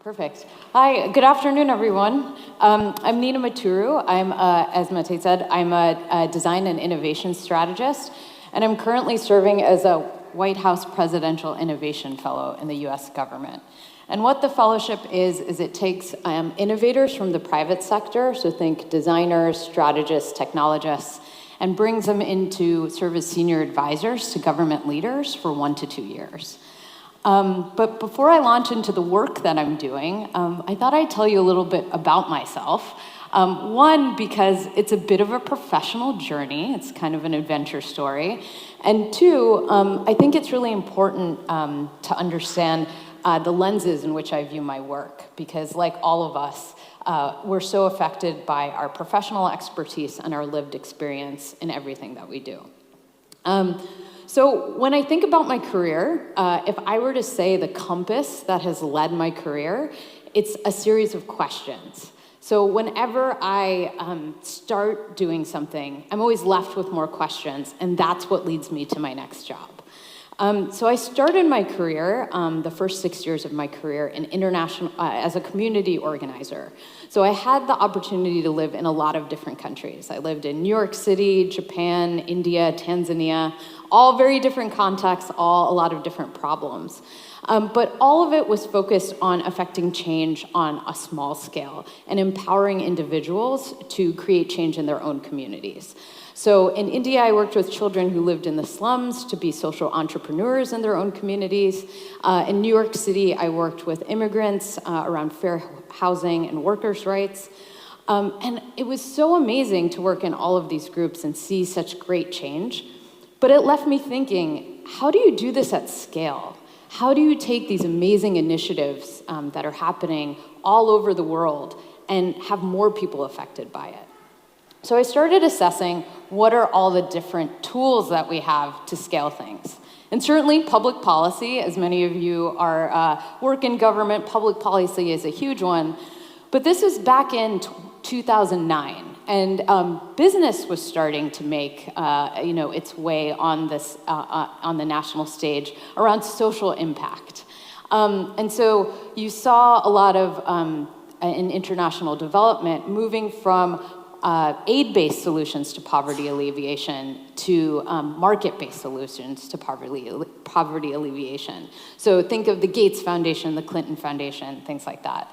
Perfect. Hi, good afternoon, everyone. I'm Nina Maturu. As Mate said, I'm a design and innovation strategist, and I'm currently serving as a White House Presidential Innovation Fellow in the US government. And what the fellowship is it takes innovators from the private sector, so think designers, strategists, technologists, and brings them in to serve as senior advisors to government leaders for 1 to 2 years. But before I launch into the work that I'm doing, I thought I'd tell you a little bit about myself. One, because it's a bit of a professional journey. It's kind of an adventure story. And two, I think it's really important to understand the lenses in which I view my work, because like all of us, we're so affected by our professional expertise and our lived experience in everything that we do. So when I think about my career, if I were to say the compass that has led my career, it's a series of questions. So whenever I start doing something, I'm always left with more questions, and that's what leads me to my next job. So I started my career, the first 6 years of my career, in international as a community organizer. So I had the opportunity to live in a lot of different countries. I lived in New York City, Japan, India, Tanzania, all very different contexts, all a lot of different problems. But all of it was focused on affecting change on a small scale and empowering individuals to create change in their own communities. So in India, I worked with children who lived in the slums to be social entrepreneurs in their own communities. In New York City, I worked with immigrants around fair housing and workers' rights. And it was so amazing to work in all of these groups and see such great change. But it left me thinking, how do you do this at scale? How do you take these amazing initiatives that are happening all over the world and have more people affected by it? So I started assessing what are all the different tools that we have to scale things. And certainly public policy, as many of you are work in government, public policy is a huge one. But this was back in 2009, and business was starting to make its way on this on the national stage around social impact. And so you saw a lot of in international development moving from aid-based solutions to poverty alleviation to market-based solutions to poverty alleviation. So think of the Gates Foundation, the Clinton Foundation, things like that.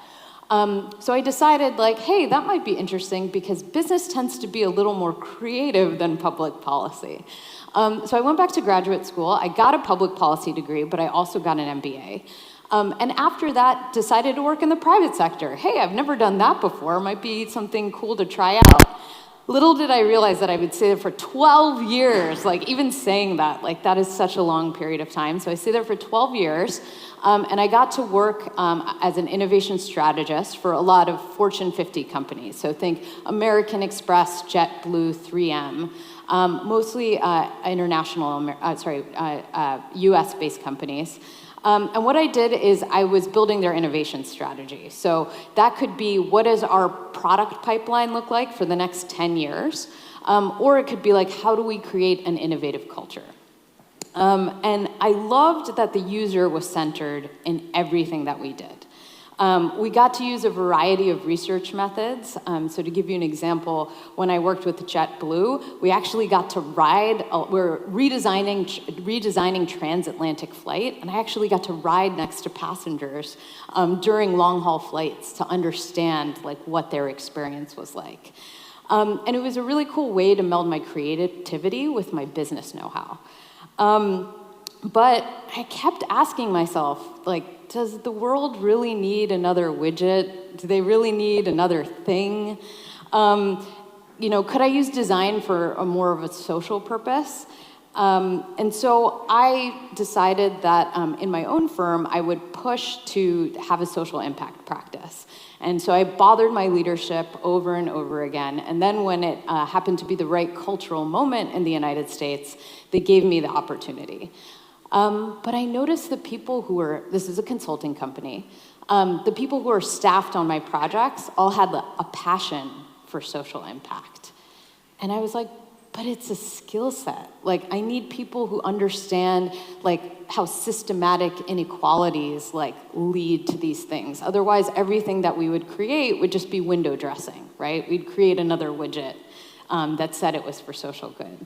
So I decided, hey, that might be interesting because business tends to be a little more creative than public policy. So I went back to graduate school. I got a public policy degree, but I also got an MBA. And after that, decided to work in the private sector. Hey, I've never done that before. Might be something cool to try out. Little did I realize that I would stay there for 12 years. Even saying that, that is such a long period of time. So I stayed there for 12 years. And I got to work as an innovation strategist for a lot of Fortune 50 companies. So think American Express, JetBlue, 3M, mostly US-based companies. And what I did is I was building their innovation strategy. So that could be, what does our product pipeline look like for the next 10 years? Or it could be how do we create an innovative culture? And I loved that the user was centered in everything that we did. We got to use a variety of research methods. So to give you an example, when I worked with JetBlue, we actually got to we're redesigning transatlantic flight, and I actually got to ride next to passengers during long-haul flights to understand what their experience was like. And it was a really cool way to meld my creativity with my business know-how. But I kept asking myself, does the world really need another widget? Do they really need another thing? Could I use design for more of a social purpose? And so I decided that in my own firm, I would push to have a social impact practice. And so I bothered my leadership over and over again. And then when it happened to be the right cultural moment in the United States, they gave me the opportunity. But I noticed the people who were, this is a consulting company, the people who were staffed on my projects all had a passion for social impact. And I was like, but it's a skill set. Like, I need people who understand like how systematic inequalities like lead to these things. Otherwise, everything that we would create would just be window dressing, right? We'd create another widget that said it was for social good.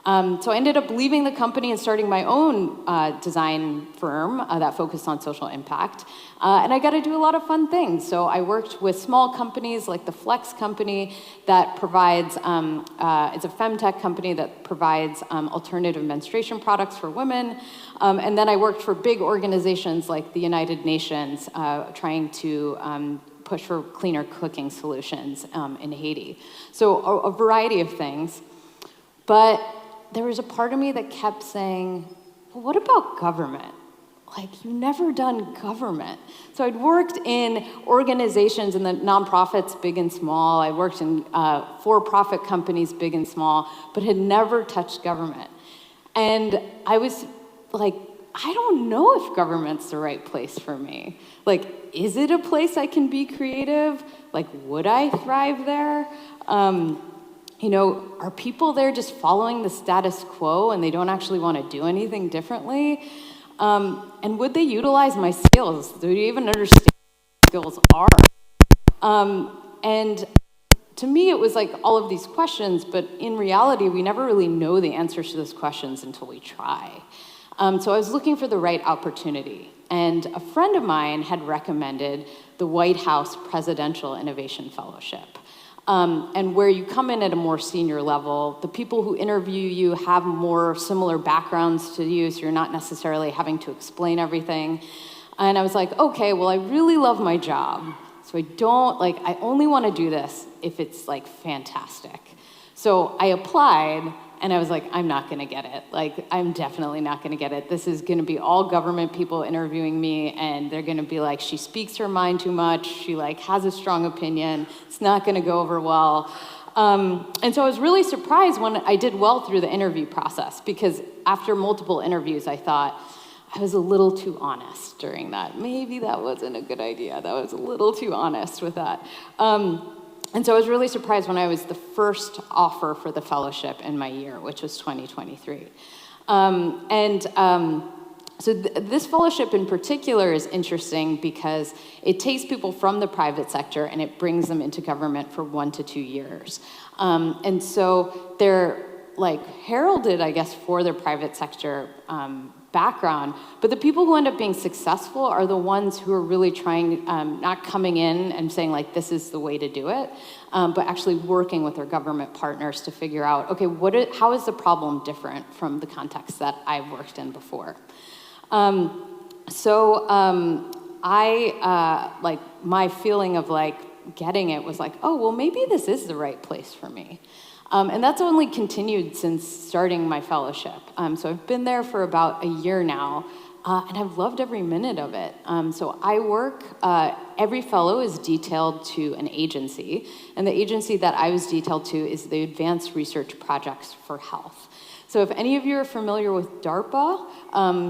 So I ended up leaving the company and starting my own design firm that focused on social impact. And I got to do a lot of fun things. So I worked with small companies like the Flex company that provides, it's a femtech company that provides alternative menstruation products for women. And then I worked for big organizations like the United Nations, trying to push for cleaner cooking solutions in Haiti. So a variety of things. But there was a part of me that kept saying, well, what about government? Like, you've never done government. So I'd worked in organizations in the nonprofits, big and small. I worked in for-profit companies, big and small, but had never touched government. And I was like, I don't know if government's the right place for me. Like, is it a place I can be creative? Like, would I thrive there? You know, are people there just following the status quo and they don't actually want to do anything differently? And would they utilize my skills? Do you even understand what skills are? And to me, it was like all of these questions, but in reality, we never really know the answers to those questions until we try. So I was looking for the right opportunity. And a friend of mine had recommended the White House Presidential Innovation Fellowship. And where you come in at a more senior level, the people who interview you have more similar backgrounds to you, so you're not necessarily having to explain everything. And I was like, okay, well, I really love my job, so I only want to do this if it's like fantastic. So I applied, and I was like, I'm not going to get it. Like, I'm definitely not going to get it. This is going to be all government people interviewing me, and they're going to be like, she speaks her mind too much. She like has a strong opinion. It's not going to go over well. And so I was really surprised when I did well through the interview process, because after multiple interviews, I thought I was a little too honest during that. Maybe that wasn't a good idea. That was a little too honest with that. And so I was really surprised when I was the first offer for the fellowship in my year, which was 2023. So this fellowship in particular is interesting because it takes people from the private sector and it brings them into government for 1 to 2 years. And so they're like heralded, I guess, for their private sector background, but the people who end up being successful are the ones who are really trying, not coming in and saying like, this is the way to do it, but actually working with their government partners to figure out, okay, how is the problem different from the context that I've worked in before? My feeling of like getting it was like, oh, well, maybe this is the right place for me. And that's only continued since starting my fellowship. So I've been there for about a year now, and I've loved every minute of it. So I work, every fellow is detailed to an agency, and the agency that I was detailed to is the Advanced Research Projects for Health. So if any of you are familiar with DARPA,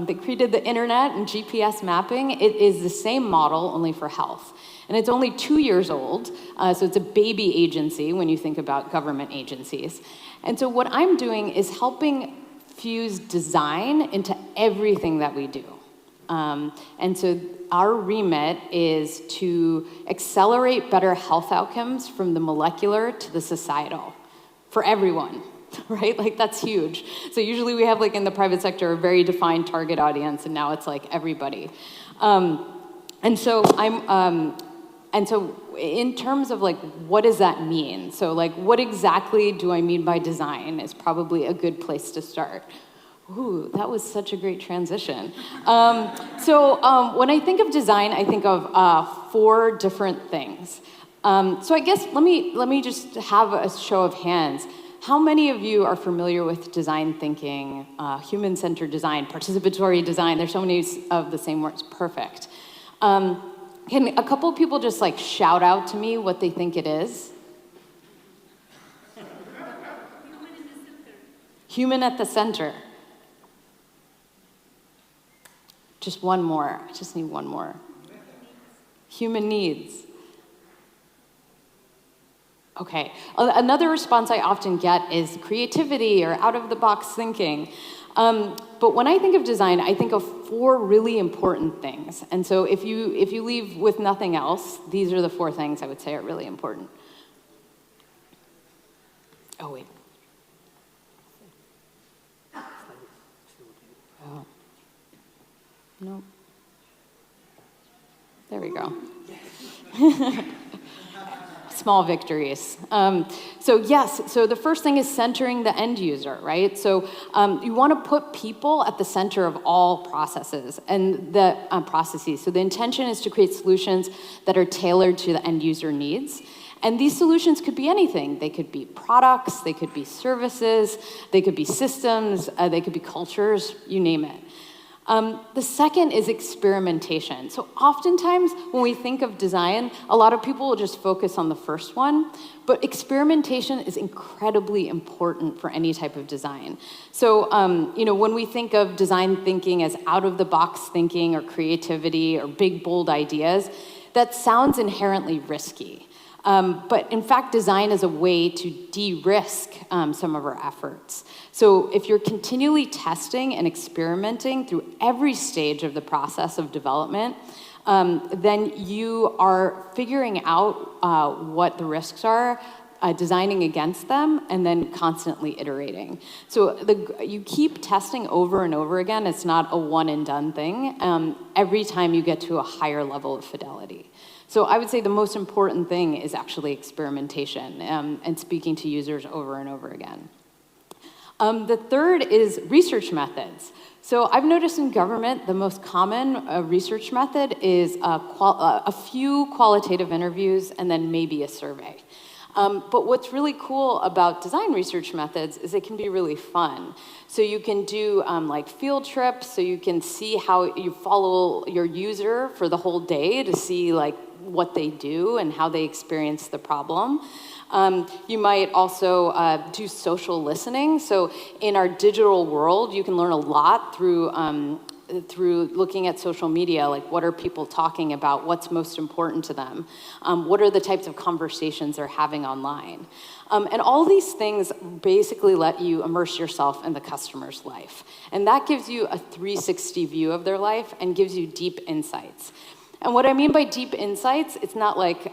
they created the internet and GPS mapping. It is the same model, only for health. And it's only 2 years old, so it's a baby agency when you think about government agencies. And so what I'm doing is helping fuse design into everything that we do. And so our remit is to accelerate better health outcomes from the molecular to the societal for everyone. Right? Like, that's huge. So usually we have, like, in the private sector, a very defined target audience, and now it's like everybody. And so in terms of like, what does that mean? So like, what exactly do I mean by design is probably a good place to start. Ooh, that was such a great transition. When I think of design, I think of 4 different things. So I guess let me just have a show of hands. How many of you are familiar with design thinking, human-centered design, participatory design? There's so many of the same words. Perfect. Can a couple of people just like shout out to me what they think it is? Human at the center. Just one more. I just need one more. Human needs. Okay, another response I often get is creativity or out-of-the-box thinking. But when I think of design, I think of 4 really important things. And so if you leave with nothing else, these are the 4 things I would say are really important. Oh, wait. Oh. No. There we go. Small victories. So the first thing is centering the end user, right? So you want to put people at the center of all processes and the processes. So the intention is to create solutions that are tailored to the end user needs. And these solutions could be anything. They could be products, they could be services, they could be systems, they could be cultures, you name it. The second is experimentation. So oftentimes when we think of design, a lot of people will just focus on the first one, but experimentation is incredibly important for any type of design. So, when we think of design thinking as out-of-the-box thinking or creativity or big, bold ideas, that sounds inherently risky. But in fact, design is a way to de-risk some of our efforts. So if you're continually testing and experimenting through every stage of the process of development, then you are figuring out what the risks are, designing against them, and then constantly iterating. So you keep testing over and over again. It's not a one and done thing. Every time you get to a higher level of fidelity. So I would say the most important thing is actually experimentation and speaking to users over and over again. The third is research methods. So I've noticed in government, the most common research method is a few qualitative interviews and then maybe a survey. But what's really cool about design research methods is it can be really fun. So you can do like field trips, so you can see how you follow your user for the whole day to see like what they do and how they experience the problem. You might also do social listening. So in our digital world, you can learn a lot through looking at social media, like what are people talking about, what's most important to them, what are the types of conversations they're having online. And all these things basically let you immerse yourself in the customer's life. And that gives you a 360 view of their life and gives you deep insights. And what I mean by deep insights, it's not like,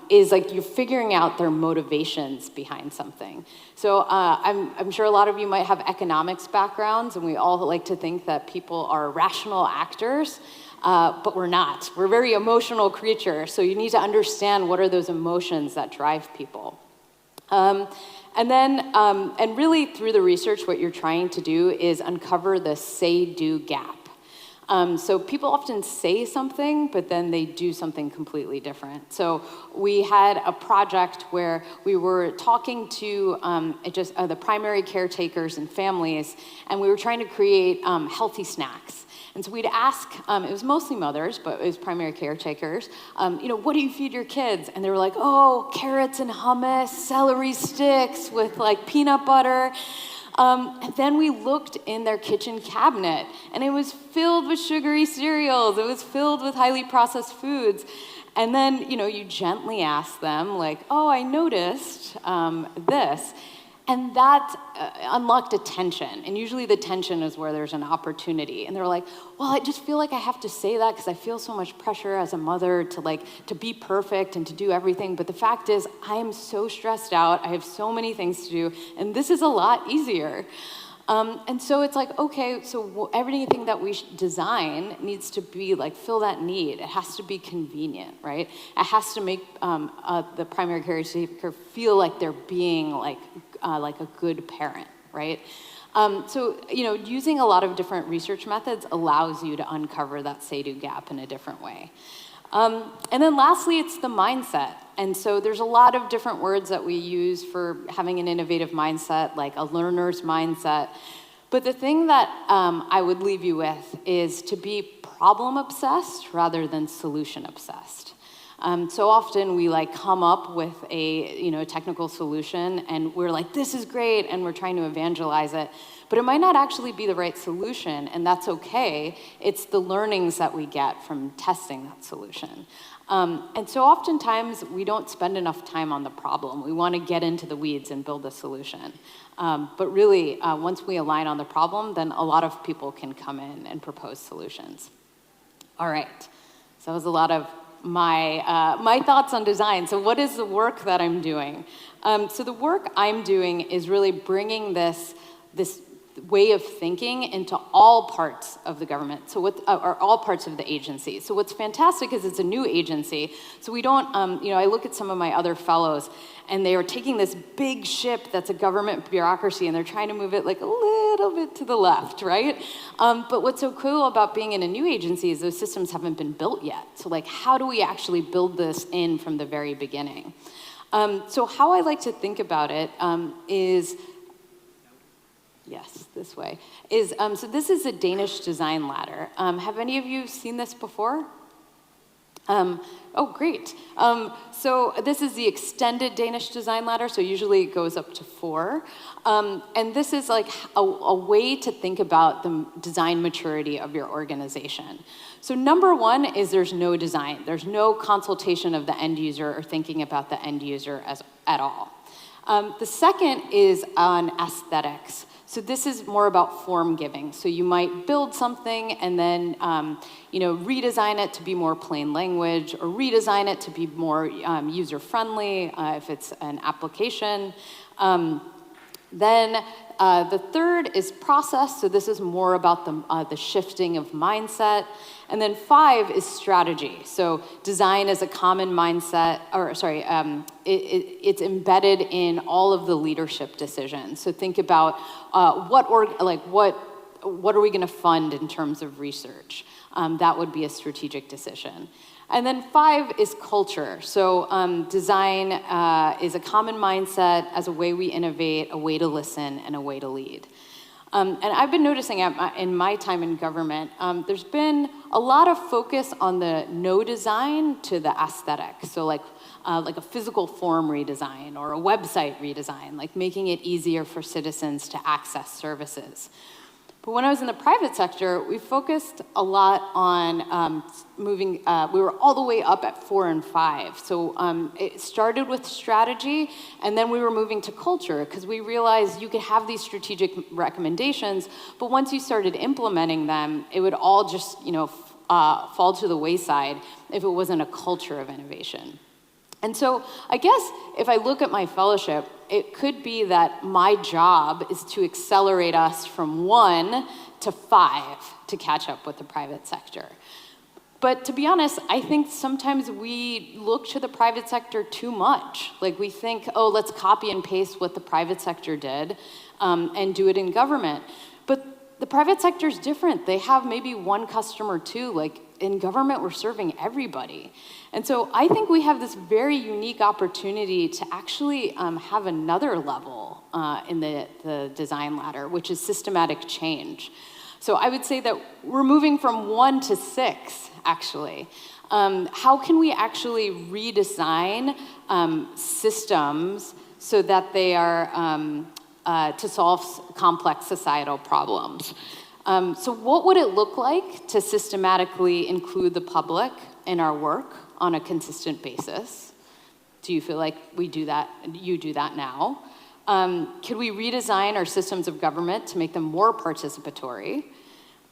is like you're figuring out their motivations behind something. So I'm sure a lot of you might have economics backgrounds, and we all like to think that people are rational actors, but we're not. We're very emotional creatures, so you need to understand what are those emotions that drive people. And really through the research, what you're trying to do is uncover the say-do gap. So people often say something, but then they do something completely different. So we had a project where we were talking to the primary caretakers and families, and we were trying to create healthy snacks. And so we'd ask, it was mostly mothers, but it was primary caretakers, what do you feed your kids? And they were like, oh, carrots and hummus, celery sticks with like peanut butter. And then we looked in their kitchen cabinet, and it was filled with sugary cereals. It was filled with highly processed foods. And then, you gently ask them, like, oh, I noticed this. And that unlocked a tension. And usually the tension is where there's an opportunity. And they're like, well, I just feel like I have to say that because I feel so much pressure as a mother to be perfect and to do everything. But the fact is, I am so stressed out. I have so many things to do. And this is a lot easier. And so it's like, okay, so everything that we design needs to be like, fill that need. It has to be convenient, right? It has to make the primary caretaker feel like they're being like a good parent, right? Using a lot of different research methods allows you to uncover that say-do gap in a different way. And then lastly, it's the mindset. And so there's a lot of different words that we use for having an innovative mindset, like a learner's mindset. But the thing that I would leave you with is to be problem-obsessed rather than solution-obsessed. So often we like come up with a technical solution and we're like, this is great, and we're trying to evangelize it. But it might not actually be the right solution, and that's okay. It's the learnings that we get from testing that solution. And so oftentimes we don't spend enough time on the problem. We want to get into the weeds and build a solution. But really, once we align on the problem, then a lot of people can come in and propose solutions. All right, so that was a lot of my thoughts on design. So what is the work that I'm doing? So the work I'm doing is really bringing this way of thinking into all parts of the government, or all parts of the agency. So what's fantastic is it's a new agency, so we don't, I look at some of my other fellows, and they are taking this big ship that's a government bureaucracy, and they're trying to move it like a little bit to the left, right? But what's so cool about being in a new agency is those systems haven't been built yet. So like, how do we actually build this in from the very beginning? So how I like to think about it is, yes, this way, is, so this is a Danish design ladder. Have any of you seen this before? Oh, great. So this is the extended Danish design ladder, so usually it goes up to 4. And this is like a way to think about the design maturity of your organization. So number 1 is there's no design. There's no consultation of the end user or thinking about the end user at all. The second is on aesthetics. So this is more about form giving. So you might build something and then redesign it to be more plain language, or redesign it to be more user-friendly if it's an application. Then the third is process. So this is more about the shifting of mindset. And then 5 is strategy. So design is a common mindset, it's embedded in all of the leadership decisions. So think about what are we going to fund in terms of research? That would be a strategic decision. And then 5 is culture. So design is a common mindset as a way we innovate, a way to listen, and a way to lead. And I've been noticing in my time in government, there's been a lot of focus on the no design to the aesthetic. So like a physical form redesign or a website redesign, like making it easier for citizens to access services. But when I was in the private sector, we focused a lot on moving, we were all the way up at 4 and 5. So it started with strategy, and then we were moving to culture, because we realized you could have these strategic recommendations, but once you started implementing them, it would all just fall to the wayside if it wasn't a culture of innovation. And so I guess if I look at my fellowship, it could be that my job is to accelerate us from 1 to 5 to catch up with the private sector. But to be honest, I think sometimes we look to the private sector too much. Like we think, oh, let's copy and paste what the private sector did and do it in government. But the private sector is different. They have maybe 1 customer, 2. Like in government, we're serving everybody. And so I think we have this very unique opportunity to actually have another level in the design ladder, which is systematic change. So I would say that we're moving from 1 to 6, actually. How can we actually redesign systems so that they are to solve complex societal problems? So what would it look like to systematically include the public in our work on a consistent basis? Do you feel like we do that, you do that now? Could we redesign our systems of government to make them more participatory?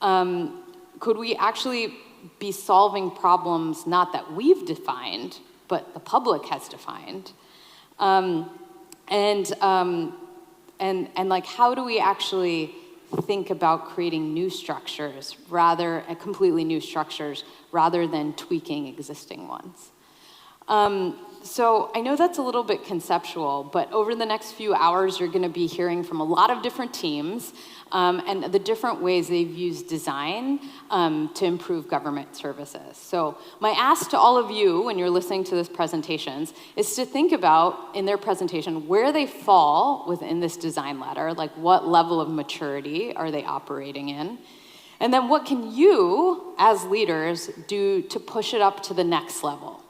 Could we actually be solving problems not that we've defined, but the public has defined? And like, how do we actually think about creating new structures, completely new structures, rather than tweaking existing ones? So I know that's a little bit conceptual, but over the next few hours, you're going to be hearing from a lot of different teams and the different ways they've used design to improve government services. So my ask to all of you when you're listening to this presentations is to think about, in their presentation, where they fall within this design ladder, like what level of maturity are they operating in? And then what can you, as leaders, do to push it up to the next level?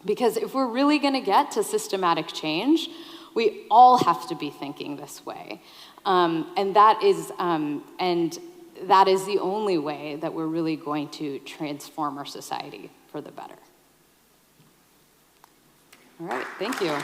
Because if we're really going to get to systematic change, we all have to be thinking this way. And that is the only way that we're really going to transform our society for the better. All right, thank you.